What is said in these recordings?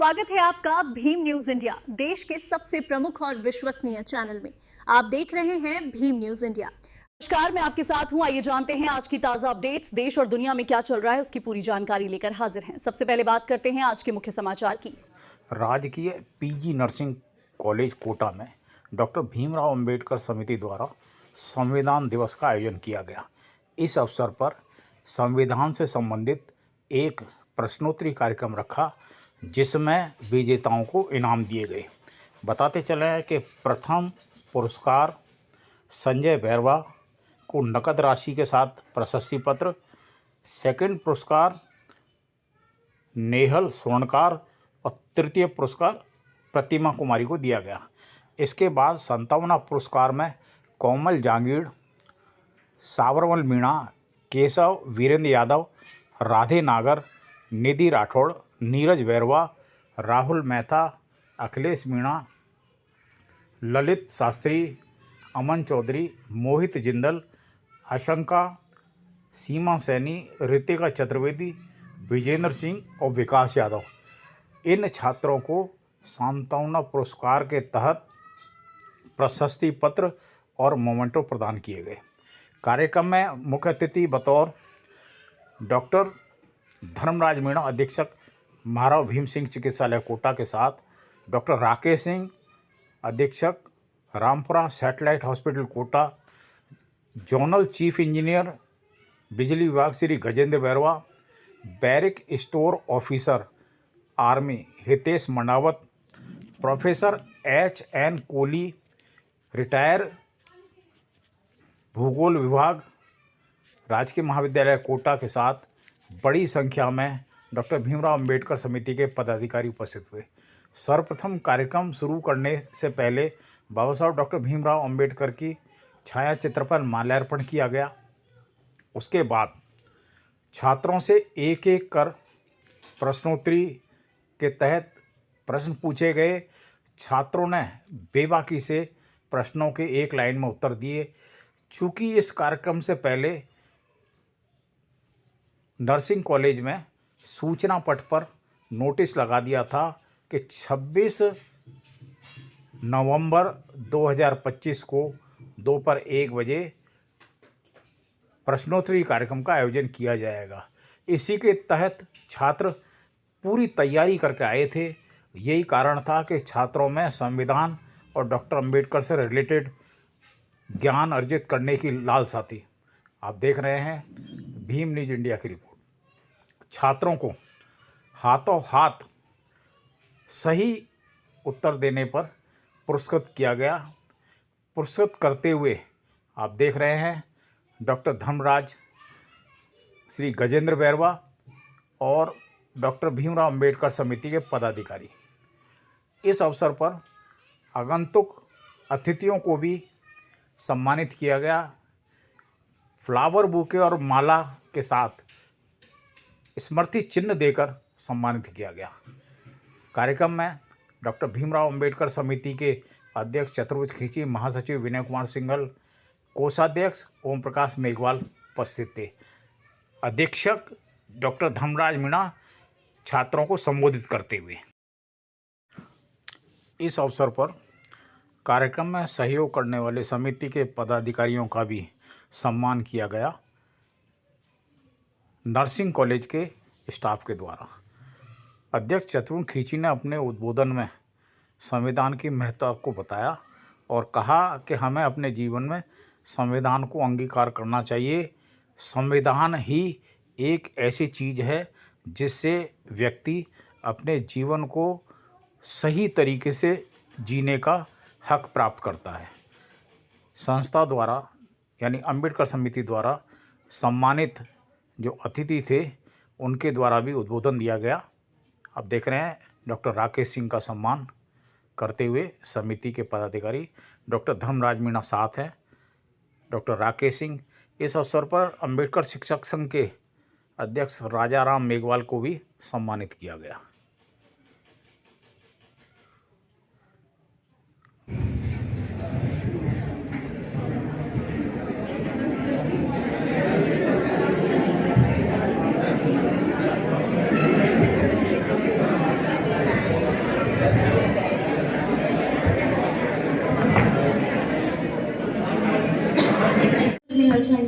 स्वागत है आपका भीम न्यूज इंडिया, देश के सबसे प्रमुख और विश्वसनीय चैनल में। आप देख रहे हैं भीम न्यूज इंडिया। नमस्कार, मैं आपके साथ हूं। आइए जानते हैं आज की ताजा अपडेट्स। देश और दुनिया में क्या चल रहा है उसकी पूरी जानकारी लेकर हाजिर हैं। सबसे पहले बात करते हैं आज के मुख्य समाचार की। राजकीय पीजी नर्सिंग कॉलेज कोटा में डॉक्टर भीमराव अंबेडकर समिति द्वारा संविधान दिवस का आयोजन किया गया। इस अवसर पर संविधान से संबंधित एक प्रश्नोत्तरी कार्यक्रम रखा, जिसमें विजेताओं को इनाम दिए गए। बताते चले कि प्रथम पुरस्कार संजय बैरवा को नकद राशि के साथ प्रशस्ति पत्र, सेकंड पुरस्कार नेहल स्वर्णकार और तृतीय पुरस्कार प्रतिमा कुमारी को दिया गया। इसके बाद 57वां पुरस्कार में कोमल जांगीड़, साबरमल मीणा, केशव वीरेंद्र यादव, राधे नागर, निधि राठौड़, नीरज बैरवा, राहुल मेहता, अखिलेश मीणा, ललित शास्त्री, अमन चौधरी, मोहित जिंदल, आशंका, सीमा सैनी, ऋतिका चतुर्वेदी, विजेंद्र सिंह और विकास यादव, इन छात्रों को 57वां पुरस्कार के तहत प्रशस्ति पत्र और मोमेंटो प्रदान किए गए। कार्यक्रम में मुख्य अतिथि बतौर डॉक्टर धर्मराज मीणा, अधीक्षक महाराव भीम सिंह चिकित्सालय कोटा के साथ डॉक्टर राकेश सिंह, अधीक्षक Rampura satellite hospital Kota, zonal chief engineer बिजली विभाग Shri Gajendra Bairwa, barrack store officer army Hitesh Mandawat, professor HN Kohli, retire भूगोल विभाग राजकीय महाविद्यालय कोटा के साथ बड़ी संख्या में डॉक्टर भीमराव अंबेडकर समिति के पदाधिकारी उपस्थित हुए। सर्वप्रथम कार्यक्रम शुरू करने से पहले बाबा साहब डॉक्टर भीमराव अंबेडकर की छाया चित्र पर माल्यार्पण किया गया। उसके बाद छात्रों से एक एक कर प्रश्नोत्तरी के तहत प्रश्न पूछे गए। छात्रों ने बेबाकी से प्रश्नों के एक लाइन में उत्तर दिए। चूँकि इस कार्यक्रम से पहले नर्सिंग कॉलेज में सूचना पट पर नोटिस लगा दिया था कि 26 नवंबर 2025 को दोपहर 1 बजे प्रश्नोत्तरी कार्यक्रम का आयोजन किया जाएगा। इसी के तहत छात्र पूरी तैयारी करके आए थे। यही कारण था कि छात्रों में संविधान और डॉक्टर अंबेडकर से रिलेटेड ज्ञान अर्जित करने की लालसा थी। आप देख रहे हैं भीम न्यूज इंडिया की रिपोर्ट। छात्रों को हाथों हाथ सही उत्तर देने पर पुरस्कृत किया गया। पुरस्कृत करते हुए आप देख रहे हैं डॉक्टर धर्मराज, श्री गजेंद्र बैरवा और डॉक्टर भीमराव अंबेडकर समिति के पदाधिकारी। इस अवसर पर आगंतुक अतिथियों को भी सम्मानित किया गया। फ्लावर बुके और माला के साथ स्मृति चिन्ह देकर सम्मानित किया गया। कार्यक्रम में डॉक्टर भीमराव अंबेडकर समिति के अध्यक्ष चतुर्भुज खींची, महासचिव विनय कुमार सिंघल, कोषाध्यक्ष ओम प्रकाश मेघवाल उपस्थित थे। अधीक्षक डॉक्टर धर्मराज मीणा छात्रों को संबोधित करते हुए इस अवसर पर कार्यक्रम में सहयोग करने वाले समिति के पदाधिकारियों का भी सम्मान किया गया। नर्सिंग कॉलेज के स्टाफ के द्वारा अध्यक्ष चतुर्भुज खींची ने अपने उद्बोधन में संविधान की महत्ता को बताया और कहा कि हमें अपने जीवन में संविधान को अंगीकार करना चाहिए। संविधान ही एक ऐसी चीज़ है जिससे व्यक्ति अपने जीवन को सही तरीके से जीने का हक प्राप्त करता है। संस्था द्वारा यानी अंबेडकर समिति द्वारा सम्मानित जो अतिथि थे उनके द्वारा भी उद्बोधन दिया गया। आप देख रहे हैं डॉक्टर राकेश सिंह का सम्मान करते हुए समिति के पदाधिकारी डॉक्टर धर्मराज मीणा साथ हैं, डॉक्टर राकेश सिंह। इस अवसर पर अंबेडकर शिक्षक संघ के अध्यक्ष राजाराम मेघवाल को भी सम्मानित किया गया।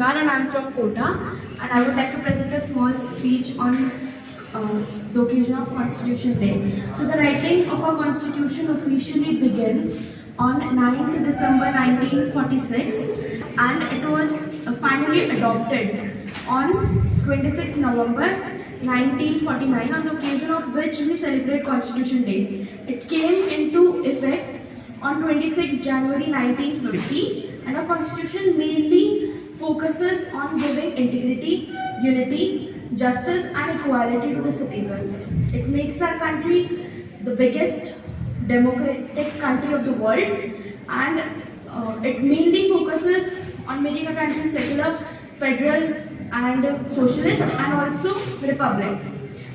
Namaskar, and I'm from Kota, and I would like to present a small speech on the occasion of Constitution Day. So the writing of our Constitution officially began on 9th December 1946, and it was finally adopted on 26th November 1949, on the occasion of which we celebrate Constitution Day. It came into effect on 26 January 1950, and our Constitution mainly focuses on giving integrity, unity, justice and equality to the citizens. It makes our country the biggest democratic country of the world, and it mainly focuses on making a country secular, federal and socialist, and also republic.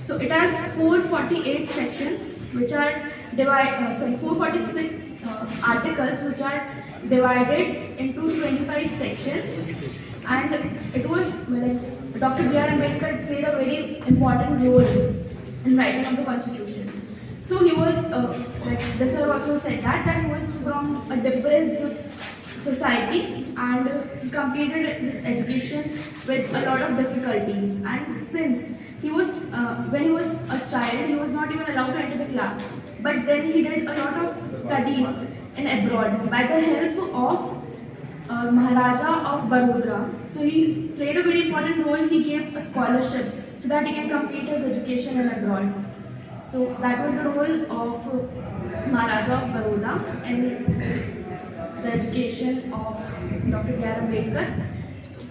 So it has 448 sections which are 446 articles which are divided into 25 sections, and it was Dr. B.R. Ambedkar played a very important role in writing of the Constitution. So he was, like the sir also said that he was from a depressed society, and he completed his education with a lot of difficulties. And since he was, when he was a child, he was not even allowed to enter the class. But then he did a lot of studies in abroad by the help of Maharaja of Baroda. So he played a very important role. He gave a scholarship so that he can complete his education in abroad. So that was the role of Maharaja of Baroda in the education of Dr. B.R. Ambedkar.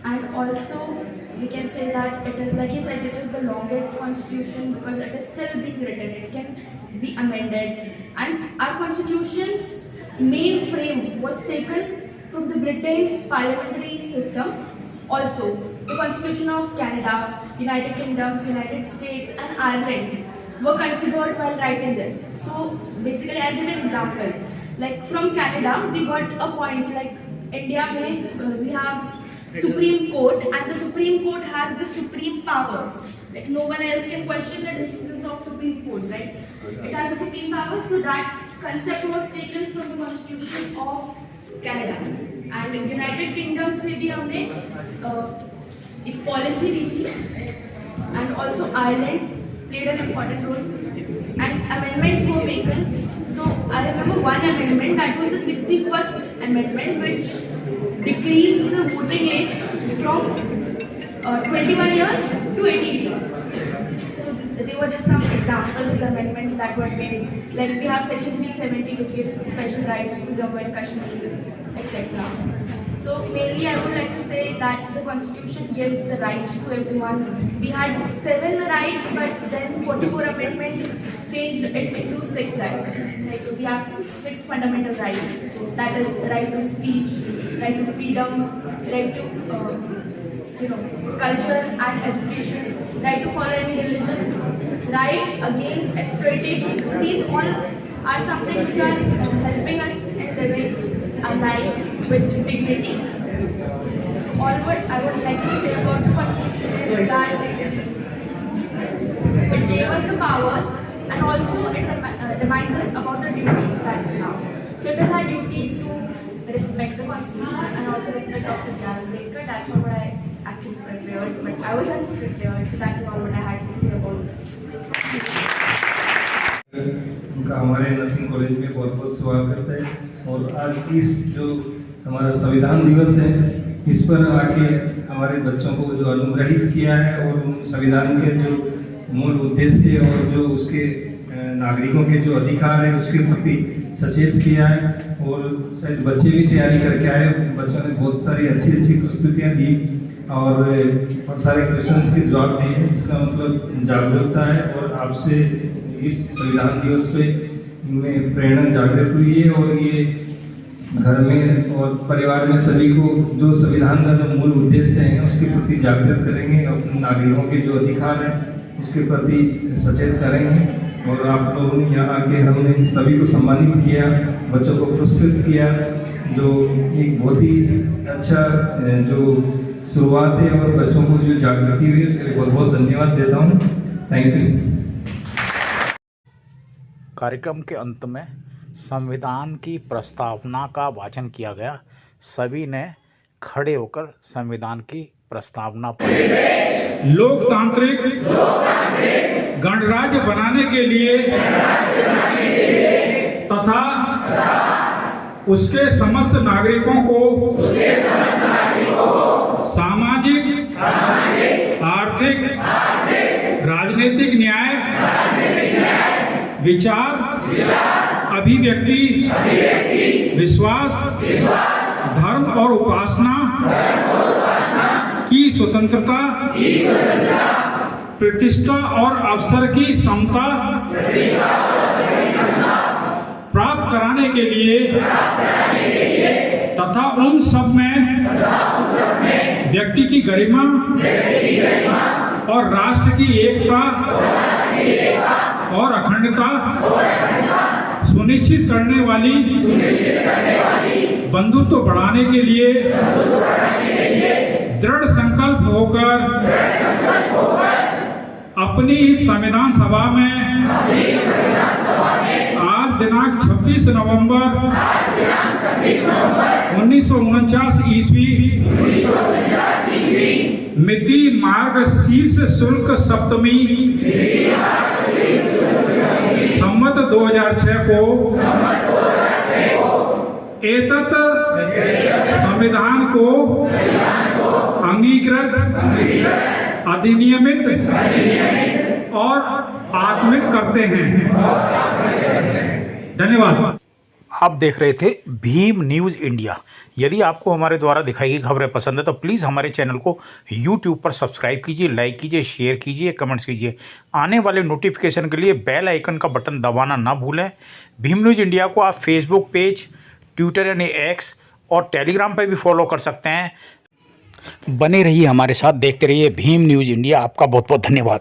And also we can say that it is, like he said, it is the longest constitution because it is still being written. It can be amended. And our constitution's main frame was taken from the Britain parliamentary system. Also, the constitution of Canada, United Kingdoms, United States and Ireland were considered while writing this. So basically I'll give an example. Like from Canada, we got a point like India we have Supreme Court, and the Supreme Court has the supreme powers. Like no one else can question the decisions of Supreme Court, right? It has the supreme powers, so that concept was taken from the Constitution of Canada. And United Kingdom से भी हमने एक policy ली थी, and also Ireland played an important role, and amendments were taken. So I remember one amendment, that was the 61st amendment, which decreased the voting age from 21 years to 18 years. So they were just some examples of the amendments that were made. Like we have section 370 which gives special rights to Jammu and Kashmir, etc. So mainly I would like to say that the constitution gives the rights to everyone. We had 7 rights, but then 44 amendment changed it into 6 rights. Right? So we have 6 fundamental rights. That is right to speech, right to freedom, right to culture and education, right to follow any religion, right against exploitation. So these all are something which are helping us in living a life with dignity. So all what I would like to say about the Constitution is that it gave us the powers, and also it reminds us about the duties that we have. So it is our duty to respect the Constitution and also respect Dr. B.R. Ambedkar. That's what I actually prepared, but I was unprepared, so that is all what I had to say about it. उनका हमारे nursing college में बहुत बहुत स्वागत है। और आज इस जो हमारा संविधान दिवस है, इस पर आके हमारे बच्चों को जो अनुग्रहित किया है और उन संविधान के जो मूल उद्देश्य और जो उसके नागरिकों के जो अधिकार है उसके प्रति सचेत किया है। और शायद बच्चे भी तैयारी करके आए, बच्चों ने बहुत सारी अच्छी प्रस्तुतियाँ दी और बहुत सारे क्वेश्चंस के जवाब दिए। इसका मतलब जागरूकता है और आपसे इस संविधान दिवस पे इनमें प्रेरणा जागृत हुई है। और ये घर में और परिवार में सभी को जो संविधान का जो मूल उद्देश्य है उसके प्रति जागृत करेंगे, अपने नागरिकों के जो अधिकार हैं उसके प्रति सचेत करेंगे। और आप लोगों ने यहाँ आके हमने सभी को सम्मानित किया, बच्चों को पुरस्कृत किया, जो एक बहुत ही अच्छा जो शुरुआत है और बच्चों को जो जागृति हुई उसके लिए बहुत बहुत धन्यवाद देता हूँ। Thank you. कार्यक्रम के अंत में संविधान की प्रस्तावना का वाचन किया गया। सभी ने खड़े होकर संविधान की प्रस्तावना पढ़ी। लोकतांत्रिक गणराज्य बनाने के लिए तथा उसके समस्त नागरिकों को सामाजिक, आर्थिक, राजनीतिक न्याय, विचार, अभिव्यक्ति, विश्वास, धर्म और उपासना की स्वतंत्रता, प्रतिष्ठा और अवसर की समता प्राप्त कराने के लिए तथा उन सब में व्यक्ति की गरिमा और राष्ट्र की एकता और अखंडता सुनिश्चित करने वाली बंधुत्व बढ़ाने के लिए दृढ़ संकल्प होकर अपनी इस संविधान सभा में आज दिनांक 26 नवंबर 1949 ईस्वी मिति मार्गशीर्ष शुक्ल सप्तमी संवत 2006 को एतत् संविधान को अंगीकृत, अधिनियमित और आत्मिक करते हैं। धन्यवाद। आप देख रहे थे भीम न्यूज़ इंडिया। यदि आपको हमारे द्वारा दिखाई गई खबरें पसंद है तो प्लीज़ हमारे चैनल को यूट्यूब पर सब्सक्राइब कीजिए, लाइक कीजिए, शेयर कीजिए, कमेंट्स कीजिए। आने वाले नोटिफिकेशन के लिए बेल आइकन का बटन दबाना ना भूलें। भीम न्यूज़ इंडिया को आप फेसबुक पेज, ट्विटर यानी एक्स और टेलीग्राम पर भी फॉलो कर सकते हैं। बने रहिए हमारे साथ, देखते रहिए भीम न्यूज़ इंडिया। आपका बहुत बहुत धन्यवाद।